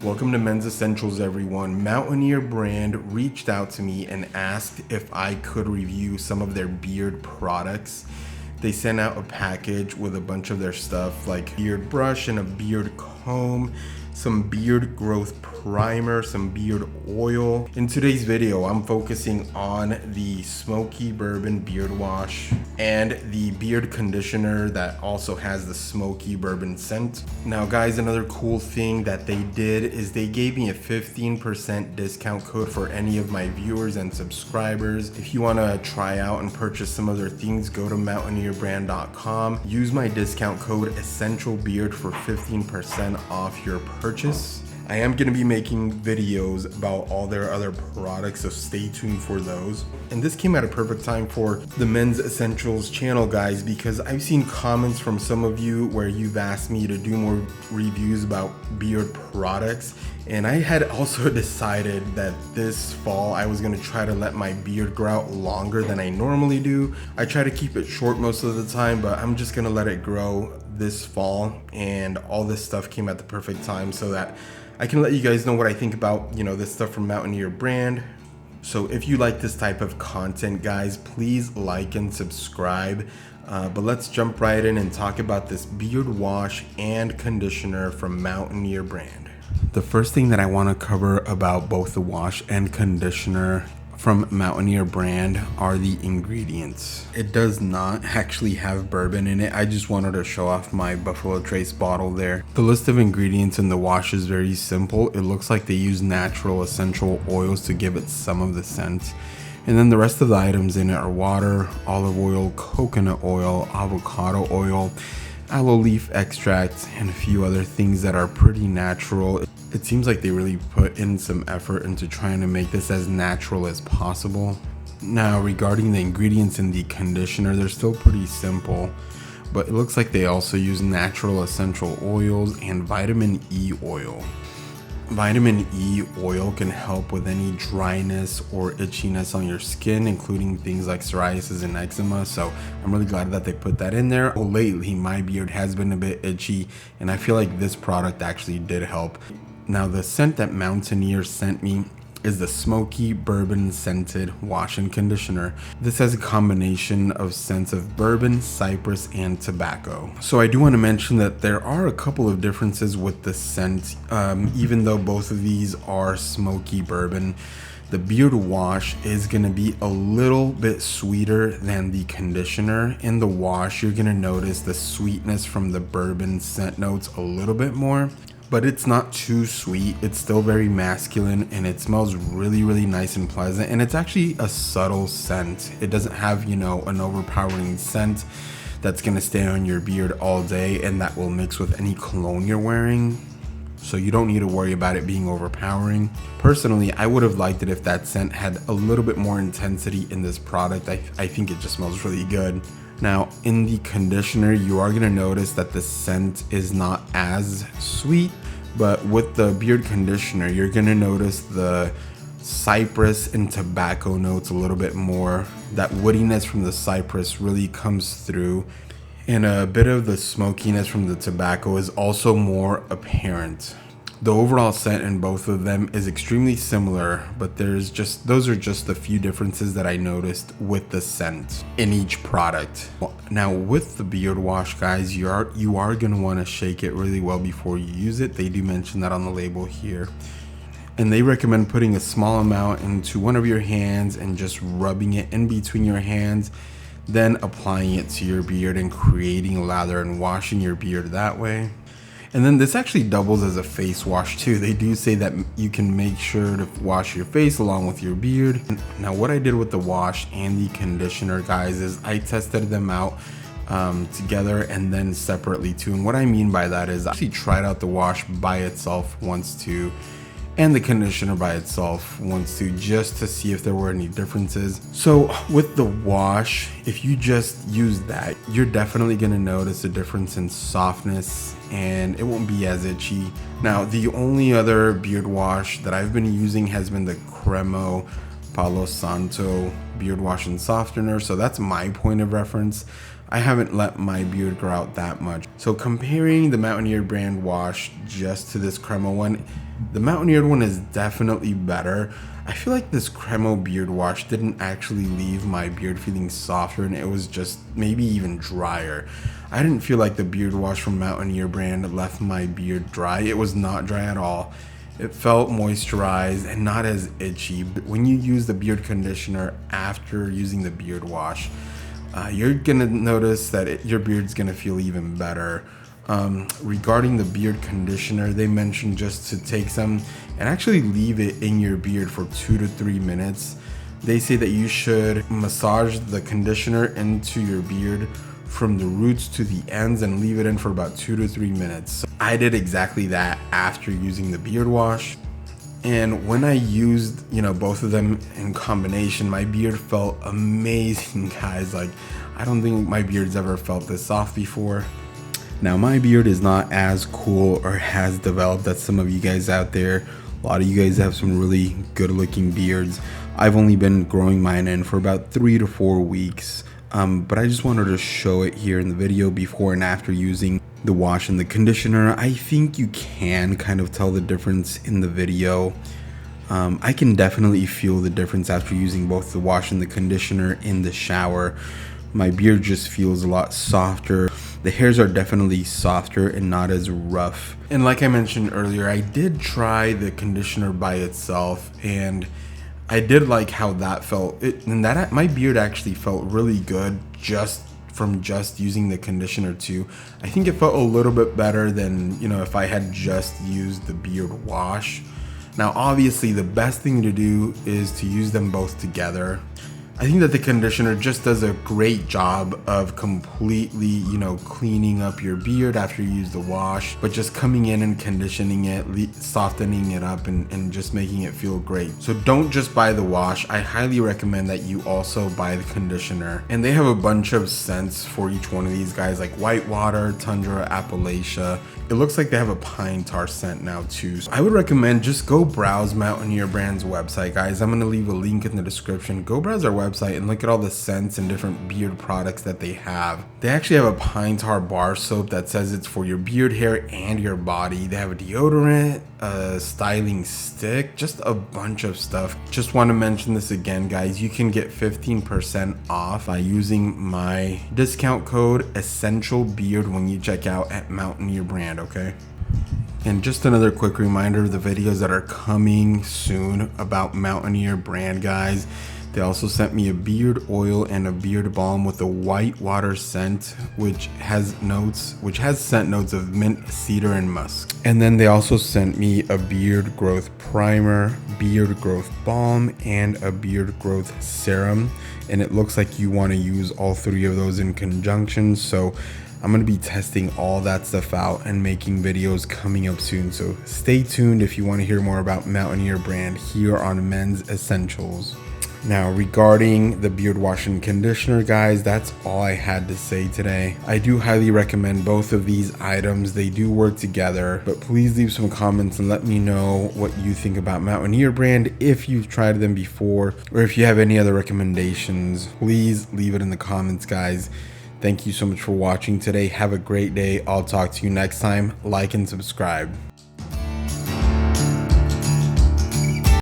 Welcome to Men's Essentials, everyone. Mountaineer brand reached out to me and asked if I could review some of their beard products. They sent out a package with a bunch of their stuff like beard brush and a beard comb, some beard growth primer, some beard oil. In today's video, I'm focusing on the Smokey Bourbon beard wash and the beard conditioner that also has the Smokey Bourbon scent. Now guys, another cool thing that they did is they gave me a 15% discount code for any of my viewers and subscribers. If you want to try out and purchase some of their things, go to mountaineerbrand.com. Use my discount code EssentialBeard for 15% off your purchase. I am going to be making videos about all their other products, so stay tuned for those. And this came at a perfect time for the Men's Essentials channel, guys, because I've seen comments from some of you where you've asked me to do more reviews about beard products. And I had also decided that this fall I was going to try to let my beard grow out longer than I normally do. I try to keep it short most of the time, but I'm just going to let it grow this fall. And all this stuff came at the perfect time so that I can let you guys know what I think about, this stuff from Mountaineer brand. So if you like this type of content, guys, please like and subscribe. But let's jump right in and talk about this beard wash and conditioner from Mountaineer brand. The first thing that I want to cover about both the wash and conditioner from Mountaineer brand are the ingredients. It does not actually have bourbon in it. I just wanted to show off my Buffalo Trace bottle there. The list of ingredients in the wash is very simple. It looks like they use natural essential oils to give it some of the scent. And then the rest of the items in it are water, olive oil, coconut oil, avocado oil, aloe leaf extract, and a few other things that are pretty natural. It seems like they really put in some effort into trying to make this as natural as possible. Now, regarding the ingredients in the conditioner, they're still pretty simple, but it looks like they also use natural essential oils and vitamin E oil. Vitamin E oil can help with any dryness or itchiness on your skin, including things like psoriasis and eczema. So I'm really glad that they put that in there. Lately, my beard has been a bit itchy, and I feel like this product actually did help. Now, the scent that Mountaineer sent me is the Smokey Bourbon scented wash and conditioner. This has a combination of scents of bourbon, cypress, and tobacco. So I do want to mention that there are a couple of differences with the scent. Even though both of these are Smokey Bourbon, the beard wash is going to be a little bit sweeter than the conditioner. In the wash, you're going to notice the sweetness from the bourbon scent notes a little bit more, but it's not too sweet. It's still very masculine, and it smells really, really nice and pleasant. And it's actually a subtle scent. It doesn't have, an overpowering scent that's gonna stay on your beard all day and that will mix with any cologne you're wearing. So you don't need to worry about it being overpowering. Personally, I would have liked it if that scent had a little bit more intensity in this product. I think it just smells really good. Now, in the conditioner, you are going to notice that the scent is not as sweet, but with the beard conditioner, you're going to notice the cypress and tobacco notes a little bit more. That woodiness from the cypress really comes through, and a bit of the smokiness from the tobacco is also more apparent. The overall scent in both of them is extremely similar, but those are just a few differences that I noticed with the scent in each product. Now, with the beard wash, guys, you are going to want to shake it really well before you use it. They do mention that on the label here. And they recommend putting a small amount into one of your hands and just rubbing it in between your hands, then applying it to your beard and creating a lather and washing your beard that way. And then this actually doubles as a face wash too. They do say that you can make sure to wash your face along with your beard. Now, what I did with the wash and the conditioner, guys, is I tested them out together and then separately too. And what I mean by that is I actually tried out the wash by itself once too, and the conditioner by itself once too, just to see if there were any differences. So with the wash, if you just use that, you're definitely going to notice a difference in softness and it won't be as itchy. Now, the only other beard wash that I've been using has been the Cremo Palo Santo beard wash and softener, so that's my point of reference. I haven't let my beard grow out that much. So comparing the Mountaineer brand wash just to this Cremo one, The Mountaineer one is definitely better. I feel like this Cremo beard wash didn't actually leave my beard feeling softer, and it was just maybe even drier. I didn't feel like the beard wash from Mountaineer brand left my beard dry. It was not dry at all. It felt moisturized and not as itchy. But when you use the beard conditioner after using the beard wash, you're gonna notice that your beard's gonna feel even better. Regarding the beard conditioner, they mentioned just to take some and actually leave it in your beard for 2 to 3 minutes. They say that you should massage the conditioner into your beard from the roots to the ends and leave it in for about 2 to 3 minutes. So I did exactly that after using the beard wash. And when I used, both of them in combination, my beard felt amazing, guys. Like, I don't think my beard's ever felt this soft before. Now, my beard is not as cool or as developed as some of you guys out there. A lot of you guys have some really good looking beards. I've only been growing mine in for about 3 to 4 weeks. But I just wanted to show it here in the video before and after using the wash and the conditioner. I think you can kind of tell the difference in the video. I can definitely feel the difference after using both the wash and the conditioner in the shower. My beard just feels a lot softer. The hairs are definitely softer and not as rough. And like I mentioned earlier, I did try the conditioner by itself, and I did like how that felt. My beard actually felt really good just from using the conditioner too. I think it felt a little bit better than, if I had just used the beard wash. Now, obviously, the best thing to do is to use them both together. I think that the conditioner just does a great job of completely, cleaning up your beard after you use the wash, but just coming in and conditioning it, softening it up, and just making it feel great. So don't just buy the wash. I highly recommend that you also buy the conditioner. And they have a bunch of scents for each one of these guys, like Whitewater, Tundra, Appalachia. It looks like they have a pine tar scent now too. So I would recommend just go browse Mountaineer brand's website, guys. I'm gonna leave a link in the description. Go browse our website and look at all the scents and different beard products that they have. They actually have a pine tar bar soap that says it's for your beard hair and your body. They have a deodorant, a styling stick, just a bunch of stuff. Just want to mention this again, guys. You can get 15% off by using my discount code EssentialBeard when you check out at Mountaineer brand, okay? And just another quick reminder of the videos that are coming soon about Mountaineer brand, guys. They also sent me a beard oil and a beard balm with a Whitewater scent, which has scent notes of mint, cedar, and musk. And then they also sent me a beard growth primer, beard growth balm, and a beard growth serum. And it looks like you want to use all 3 of those in conjunction. So I'm going to be testing all that stuff out and making videos coming up soon. So stay tuned if you want to hear more about Mountaineer brand here on Men's Essentials. Now, regarding the beard wash and conditioner, guys, that's all I had to say today. I do highly recommend both of these items. They do work together, but please leave some comments and let me know what you think about Mountaineer brand. If you've tried them before, or if you have any other recommendations, please leave it in the comments, guys. Thank you so much for watching today. Have a great day. I'll talk to you next time. Like and subscribe.